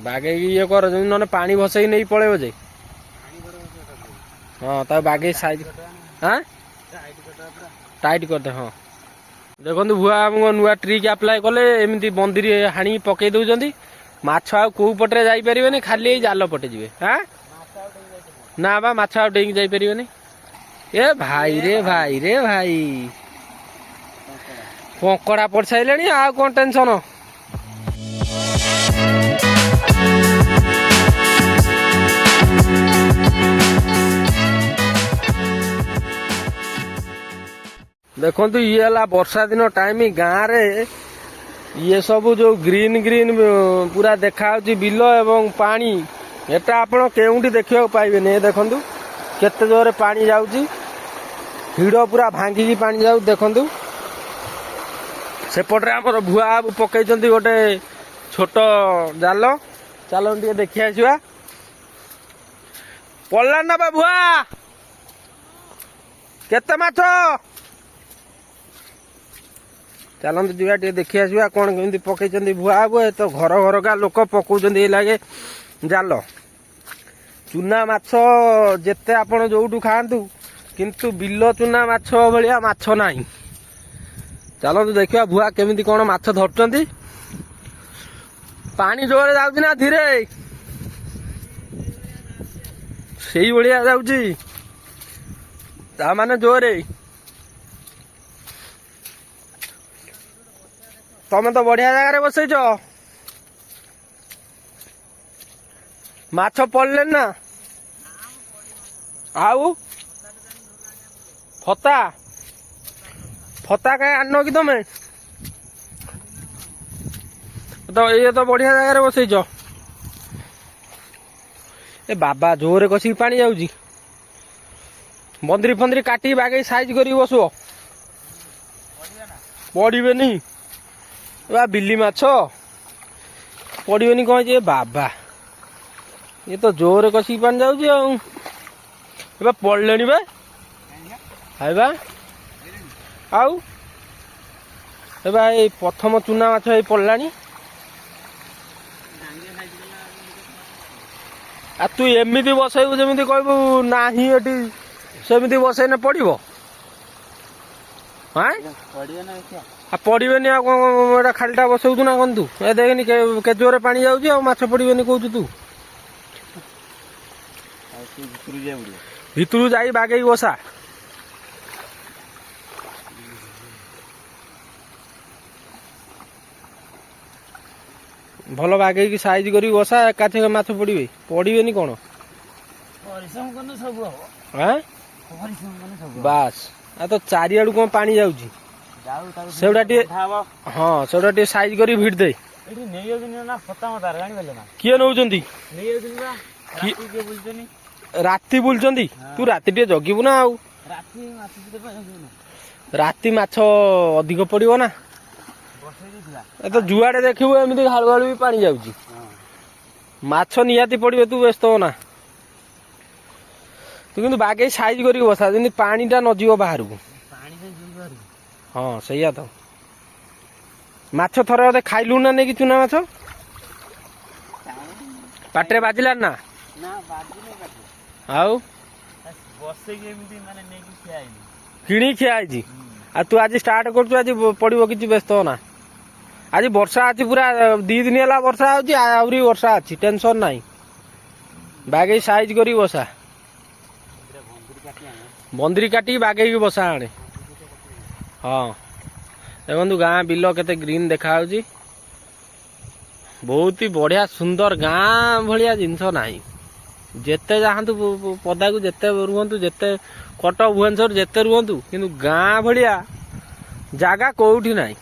ବାଗେଇକି ଇଏ କର ଯେମିତି ନହେଲେ ପାଣି ଭସେଇକି ନେଇ ପଳେଇବ ଯେ। ହଁ ତା ବାଗେଇ ସାଇଜ ଆଁ ଟାଇଟ୍ କରିଦେ। ହଁ ଦେଖନ୍ତୁ ଭୁଆ ଆମକୁ ନୂଆ ଟ୍ରିକ୍ ଆପ୍ଲାଏ କଲେ ଏମିତି ବନ୍ଦିରି ହାଣି ପକେଇ ଦଉଛନ୍ତି। ମାଛ ଆଉ କୋଉ ପଟରେ ଯାଇପାରିବେନି, ଖାଲି ଏଇ ଜାଲ ପଟେ ଯିବେ। ଆଁ ନା ବା ମାଛ ଆଉ ଡେଇଁକି ଯାଇପାରିବେନି। ଏ ଭାଇ ରେ ଭାଇ ରେ ଭାଇ କଙ୍କଡା ପଡିସାଇଲେଣି ଆଉ କଣ ଟେନସନ। ଦେଖନ୍ତୁ ଇଏ ହେଲା ବର୍ଷା ଦିନ ଟାଇମ, ଗାଁରେ ଇଏ ସବୁ ଯୋଉ ଗ୍ରୀନ ଗ୍ରୀନ ପୁରା ଦେଖାଯାଉଛି ବିଲ ଏବଂ ପାଣି, ଏଟା ଆପଣ କେଉଁଠି ଦେଖିବାକୁ ପାଇବେନି। ଏ ଦେଖନ୍ତୁ କେତେ ଜୋରରେ ପାଣି ଯାଉଛି, ହିଡ଼ ପୁରା ଭାଙ୍ଗିକି ପାଣି ଯାଉଛି। ଦେଖନ୍ତୁ ସେପଟରେ ଆମର ଭୁଆ ବାବୁ ପକେଇଛନ୍ତି ଗୋଟେ ଛୋଟ ଜାଲ, ଚାଲନ୍ତୁ ଟିକେ ଦେଖି ଆସିବା। ପଡ଼ିଲା ନା ବା ଭୁଆ, କେତେ ମାଛ? ଚାଲନ୍ତୁ ଯିବା ଟିକେ ଦେଖି ଆସିବା କଣ କେମିତି ପକେଇଛନ୍ତି ଭୁଆ ବାବୁ। ଏ ତ ଘର ଘରକା ଲୋକ ପକଉଛନ୍ତି ଏଇ ଲାଗେ ଜାଲ। ଚୁନା ମାଛ ଯେତେ ଆପଣ ଯୋଉଠୁ ଖାଆନ୍ତୁ, କିନ୍ତୁ ବିଲ ଚୁନା ମାଛ ଭଳିଆ ମାଛ ନାହିଁ। ଚାଲନ୍ତୁ ଦେଖିବା ଭୁଆ କେମିତି କଣ ମାଛ ଧରୁଛନ୍ତି। ପାଣି ଜୋରରେ ଯାଉଛି ନା ଧୀରେ? ସେଇଭଳିଆ ଯାଉଛି, ତା ମାନେ ଜୋରରେ। ତମେ ତ ବଢିଆ ଜାଗାରେ ବସେଇଛ। ମାଛ ପଡିଲେନି ନା? ଆଉ ଫତା ଫତା କାଇଁ ଆଣିନ କି ତମେ? ତ ଇଏ ତ ବଢିଆ ଜାଗାରେ ବସେଇଛ। ଏ ବାବା ଜୋରରେ କଷିକି ପାଣି ଯାଉଛି। ବନ୍ଦିରି ଫନ୍ଦିରି କାଟିକି ବାଗେଇ ସାଇଜ କରିକି ବସିବ। ପଡିବେନି ବା ବିଲି ମାଛ, ପଡିବେନି କଣ ହେଇଛି? ବାବା ଇଏ ତ ଜୋରରେ କଷିକି ପାଣି ଯାଉଛି ଆଉ। ଏବେ ପଡିଲେଣି ବା ଖାଇବା ଆଉ। ଏବେ ଏଇ ପ୍ରଥମ ଚୁନା ମାଛ ଏଇ ପଡିଲାଣି। ଆଉ ତୁ ଏମିତି ବସେଇବୁ ଯେମିତି କହିବୁ ନାହିଁ ଏଠି, ସେମିତି ବସେଇନେ ପଡିବ? ଆଉ ପଡିବେନି ଆଉ କଣ ଏଟା ଖାଲିଟା ବସଉଛୁ ନା କଣ ତୁ? ଏ ଦେଖନି କେତେ ଜୋରରେ ପାଣି ଯାଉଛି, ଆଉ ମାଛ ପଡିବେନି କହୁଛୁ ତୁ? ଭିତରକୁ ଯାଇ ବାଗେଇକି ବସା। ଭଲ ବାଗେଇକି ସାଇଜ କରିକି ବସା, ଏକାଥରେ ମାଛ ପଡିବେ। ପଡିବେନି କଣ? ବାସ୍ ଆଉ ତ ଚାରିଆଡୁ କଣ ପାଣି ଯାଉଛି, ସେଗୁଡା ଟିକେ ହଁ ସେଗୁଡା ଟିକେ ସାଇଜ କରିକି ଭିଡି ଦେ। କିଏ ନଉଛନ୍ତି? ରାତି ବୁଲୁଛନ୍ତି? ତୁ ରାତି ଟିକେ ଜଗିବୁ ନା ଆଉ। ରାତି ମାଛ ଅଧିକ ପଡିବ ନା। ଏ ତ ଯୁଆଡେ ଦେଖିବୁ ଏମିତି ଘାଳୁ ଘାଳୁ ବି ପାଣି ଯାଉଛି। ମାଛ ନିହାତି ପଡିବେ, ତୁ ବ୍ୟସ୍ତ ହନା। ତୁ କିନ୍ତୁ ବାଗେଇ ସାଇଜ କରିକି ବସା, ଯେମିତି ପାଣି ଟା ନଯିବ ବାହାରକୁ। ହଁ ସେଇଆ ତ। ମାଛ ଥରେ ଅଧେ ଖାଇଲୁ ନା ନେଇକି ଚୁନା ମାଛ? ପାଟିରେ ବାଜିଲାନି ନା? ଆଉ କିଣିକି ଖିଆ ହେଇଛି। ଆଉ ତୁ ଆଜି ଷ୍ଟାର୍ଟ କରୁଛୁ, ଆଜି ପଡିବ, କିଛି ବ୍ୟସ୍ତ ହନା। ଆଜି ବର୍ଷା ଅଛି, ପୁରା 2 ଦିନ ହେଲା ବର୍ଷା ହଉଛି, ଆହୁରି ବର୍ଷା ଅଛି, ଟେନସନ ନାହିଁ। ବାଗେଇ ସାଇଜ କରିକି ବସା। ବନ୍ଦିରି କାଟିକି ବାଗେଇକି ବସା ଆଣେ। ହଁ ଦେଖନ୍ତୁ ଗାଁ ବିଲ କେତେ ଗ୍ରୀନ ଦେଖା ଯାଉଛି। ବହୁତ ବଢିଆ ସୁନ୍ଦର, ଗାଁ ଭଳିଆ ଜିନିଷ ନାହିଁ। ଯେତେ ଯାଆନ୍ତୁ ପଦାକୁ, ଯେତେ ରୁହନ୍ତୁ, ଯେତେ କଟକ ଭୁବନେଶ୍ୱର ଯେତେ ରୁହନ୍ତୁ, କିନ୍ତୁ ଗାଁ ଭଳିଆ ଜାଗା କୋଉଠି ନାହିଁ।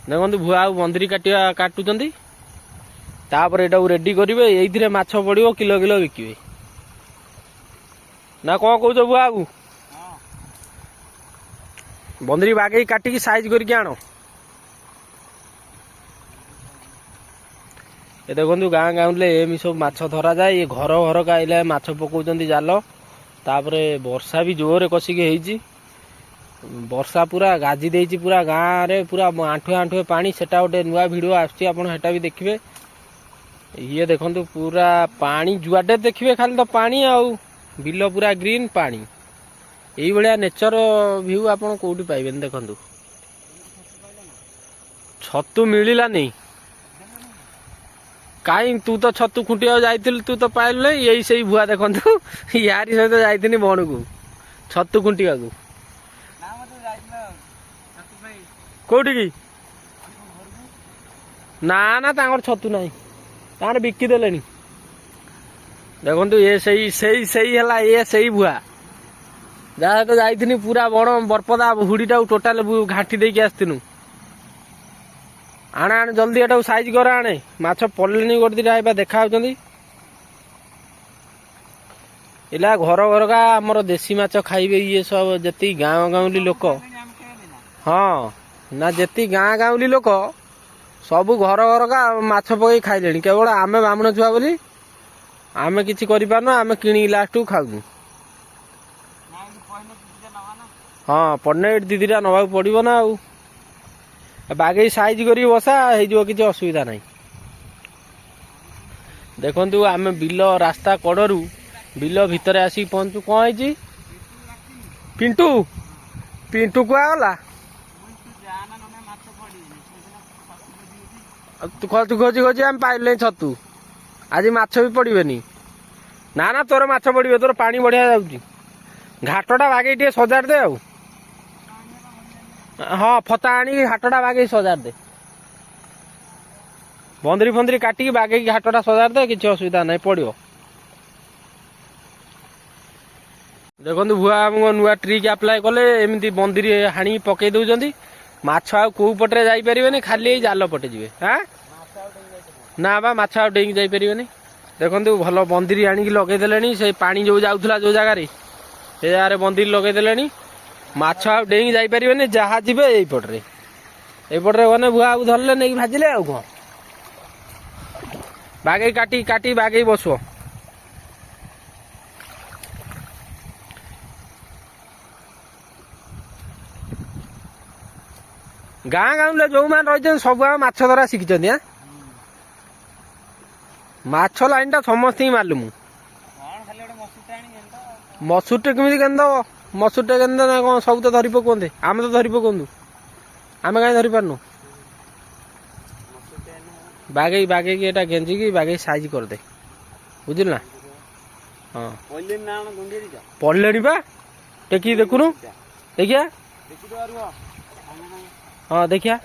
ଦେଖନ୍ତୁ ଭୁଆ ଆଉ ବନ୍ଦିରି କାଟୁଛନ୍ତି, ତାପରେ ଏଟାକୁ ରେଡି କରିବେ। ଏଇଥିରେ ମାଛ ପଡିବ, କିଲୋ କିଲୋ ବିକିବେ। ନା କଣ କହୁଛ ଭୁଆ ବାବୁ? ବନ୍ଦିରି ବାଗେଇ କାଟିକି ସାଇଜ କରିକି ଆଣ। ଏ ଦେଖନ୍ତୁ ଗାଁ ଗାଉଁଲିରେ ଏମିତି ସବୁ ମାଛ ଧରାଯାଏ। ଏ ଘର ଘରକା ଆଇଲେ ମାଛ ପକଉଛନ୍ତି ଜାଲ। ତାପରେ ବର୍ଷା ବି ଜୋରରେ କଷିକି ହେଇଛି। ବର୍ଷା ପୁରା ଗାଜି ଦେଇଛି, ପୁରା ଗାଁ ରେ ପୁରା ଆଣ୍ଠୁଏ ଆଣ୍ଠୁଏ ପାଣି। ସେଟା ଗୋଟେ ନୂଆ ଭିଡିଓ ଆସୁଛି, ଆପଣ ସେଟା ବି ଦେଖିବେ। ଇଏ ଦେଖନ୍ତୁ ପୁରା ପାଣି ଯୁଆଡ଼େ ଦେଖିବେ ଖାଲି ତ ପାଣି ଆଉ ବିଲ ପୁରା ଗ୍ରୀନ୍ ପାଣି। ଏଇଭଳିଆ ନେଚର ଭିଉ ଆପଣ କୋଉଠି ପାଇବେନି। ଦେଖନ୍ତୁ ଛତୁ ମିଳିଲାନି କାଇଁ, ତୁ ତ ଛତୁ ଖୁଣ୍ଟିବାକୁ ଯାଇଥିଲୁ, ତୁ ତ ପାଇଲୁ ନାହିଁ। ଏଇ ସେଇ ଭୁଆ ଦେଖନ୍ତୁ ୟାରି ସହିତ ଯାଇଥିଲି ବଣକୁ ଛତୁ ଖୁଣ୍ଟିବାକୁ। କୋଉଠିକି? ନା ନା ତାଙ୍କର ଛତୁ ନାହିଁ, ତାଙ୍କର ବିକିଦେଲେଣି। ଦେଖନ୍ତୁ ଏ ସେଇ ସେଇ ସେଇ ହେଲା ଏ ସେଇ ଭୁଆ ଯାହା ସହିତ ଯାଇଥିନି ପୁରା ବଣ ବରପଦା ହୁଡ଼ିଟାକୁ ଟୋଟାଲ ଘାଣ୍ଟି ଦେଇକି ଆସିଥିନୁ। ଆଣେ ଆଣେ ଜଲ୍ଦି ଏଟାକୁ ସାଇଜ କର ଆଣେ। ମାଛ ପଡ଼ିଲେଣି ଗୋଟେ ଦିଟା ଏବେ ଦେଖା ଯାଉଛନ୍ତି। ଏଲା ଘର ଘରକା ଆମର ଦେଶୀ ମାଛ ଖାଇବେ ଇଏ ସବୁ ଯେତିକି ଗାଁ ଗାଉଁଲି ଲୋକ। ହଁ ନା ଯେତିକି ଗାଁ ଗାଉଁଲି ଲୋକ ସବୁ ଘର ଘରକା ମାଛ ପକେଇ ଖାଇଲେଣି। କେବଳ ଆମେ ବାମୁଣ ଛୁଆ ବୋଲି ଆମେ କିଛି କରିପାରୁନୁ, ଆମେ କିଣିକି ଲାଷ୍ଟକୁ ଖାଉଛୁ। ହଁ ପଡ଼ିନେ ଏଠି ଦି ଦିଟା ନେବାକୁ ପଡ଼ିବ ନା ଆଉ। ବାଗେଇ ସାଇଜ କରିକି ବସା ହେଇଯିବ, କିଛି ଅସୁବିଧା ନାହିଁ। ଦେଖନ୍ତୁ ଆମେ ବିଲ ରାସ୍ତା କଡ଼ରୁ ବିଲ ଭିତରେ ଆସିକି ପହଞ୍ଚୁ। କ'ଣ ହେଇଛି? ପିଣ୍ଟୁ ପିଣ୍ଟୁ କୁଆଗଲା? ତୁ ଖୋଜି ଖୋଜି ଆମେ ପାଇଲେ ଛତୁ। ଆଜି ମାଛ ବି ପଡ଼ିବେନି। ନା ନା ତୋର ମାଛ ପଡ଼ିବେ, ତୋର ପାଣି ବଢ଼ିଆ ଯାଉଛି। ଘାଟଟା ବାଗେଇ ଟିକେ ସଜାଡ଼ି ଦେ ଆଉ। ହଁ ଫତା ଆଣିକି ଘାଟଟା ବାଗେଇ ସଜାଡ଼ି ଦେ। ବନ୍ଧୁରୀ ଫନ୍ଦିରି କାଟିକି ବାଗେଇକି ଘାଟଟା ସଜାଡ଼ି ଦେ, କିଛି ଅସୁବିଧା ନାହିଁ, ପଡ଼ିବ। ଦେଖନ୍ତୁ ଭୁଆ ଆମକୁ ନୂଆ ଟ୍ରିକ୍ ଆପ୍ଲାଏ କଲେ। ଏମିତି ବନ୍ଦିରି ହାଣିକି ପକେଇ ଦେଉଛନ୍ତି, ମାଛ ଆଉ କୋଉ ପଟରେ ଯାଇପାରିବେନି, ଖାଲି ଏଇ ଜାଲ ପଟେ ଯିବେ। ନା ବା ମାଛ ଆଉ ଡେଇଁକି ଯାଇପାରିବେନି। ଦେଖନ୍ତୁ ଭଲ ବନ୍ଦିରି ଆଣିକି ଲଗେଇ ଦେଲେଣି। ସେଇ ପାଣି ଯୋଉ ଯାଉଥିଲା ଯୋଉ ଜାଗାରେ ସେ ଜାଗାରେ ବନ୍ଦିରି ଲଗେଇ ଦେଲେଣି। ମାଛ ଆଉ ଡେଇଁକି ଯାଇପାରିବେନି, ଯାହା ଯିବେ ଏଇପଟରେ। ଏଇପଟରେ ଗଲେ ଭୁଆ ଆଉ ଧରିଲେ ନେଇକି ଭାଜିଲେ ଆଉ କ'ଣ। ବାଗେଇ କାଟି କାଟି ବାଗେଇ ବସିବ। ଗାଁ ଗାଉଁଲିରେ ଯୋଉମାନେ ରହିଛନ୍ତି ସବୁ ଆଉ ମାଛ ଧରା ଶିଖିଛନ୍ତି। ମାଛ ଲାଇନଟା ସମସ୍ତଙ୍କୁ ମାଲୁମ। ମସୁରଟେ କେମିତି କେନ୍ଦେବ? ମସୁରଟେ କେନ୍ଦ ନା କ'ଣ ସବୁ ତ ଧରି ପକୁଅନ୍ତେ। ଆମେ ତ ଧରି ପକଉନ୍ତୁ, ଆମେ କାହିଁ ଧରିପାରୁନୁ? ବାଗେଇ ବାଗେଇକି ଏଟା ଗେଞ୍ଜିକି ବାଗେଇ ସାଇଜ କରିଦେ, ବୁଝିଲୁ ନା? ହଁ ପଡ଼ିଲେଣି ବା, ଟେକିକି ଦେଖୁନୁ। ଦେଖିଆ ହଁ ଦେଖିଆ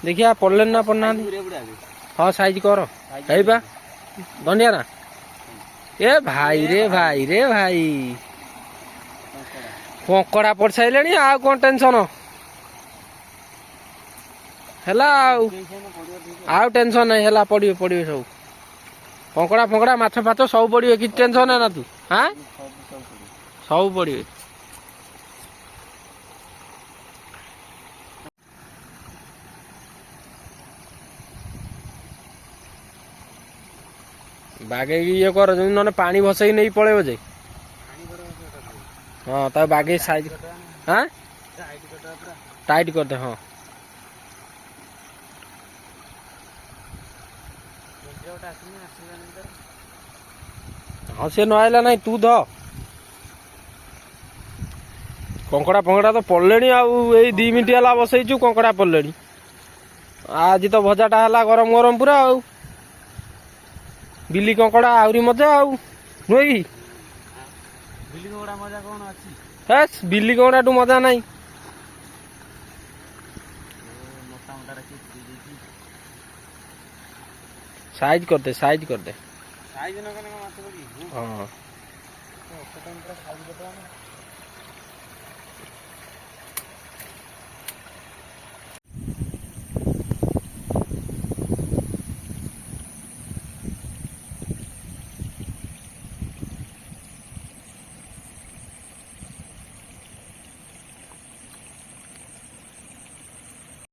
ଦେଖିଆ ପଡ଼ିଲେଣି ନା ପଡ଼ିନାହାନ୍ତି। ହଁ ସାଇଜ କର। ହେଇପା ଧନିଆ ନା। ଏ ଭାଇ ରେ ଭାଇ ରେ ଭାଇ, କଙ୍କଡା ପଡ଼ି ସାରିଲେଣି। ଆଉ କ'ଣ ଟେନସନ ହେଲା? ଆଉ ଟେନସନ ନାହିଁ, ହେଲା ପଡ଼ିବେ ପଡ଼ିବେ ସବୁ। କଙ୍କଡା ଫଙ୍କଡା ମାଛ ଫାଛ ସବୁ ପଡ଼ିବେ, କିଛି ଟେନସନ ନା ତୁ। ସବୁ ପଡ଼ିବେ। ବାଗେଇକି ଇଏ କର, ଯେମିତି ନହେଲେ ପାଣି ଭସେଇକି ନେଇ ପଳେଇବ ଯେ। ହଁ ତାକୁ ବାଗେଇ ସାଇଜ ଟାଇଟ୍ କରିଦେ। ହଁ ହଁ ସେ ନ ଆଇଲା ନାହିଁ, ତୁ ଧ। କଙ୍କଡା ଫଙ୍କଡା ତ ପଡ଼ିଲେଣି ଆଉ। ଏଇ 2 ମିନିଟ୍ ହେଲା ବସେଇଛୁ, କଙ୍କଡା ପଡ଼ିଲେଣି। ଆଜି ତ ଭଜାଟା ହେଲା ଗରମ ଗରମ ପୁରା ଆଉ। ବିଲି କଙ୍କଡା ଆହୁରି ମଜା ଆଉ, ନୁହେଁ କି? ବିଲି କଙ୍କଡା ମଜା କ'ଣ ଅଛି? ବିଲି କଙ୍କଡାଠୁ ମଜା ନାହିଁ। ସାଇଜ କରିଦେ, ସାଇଜ କରିଦେ। ହଁ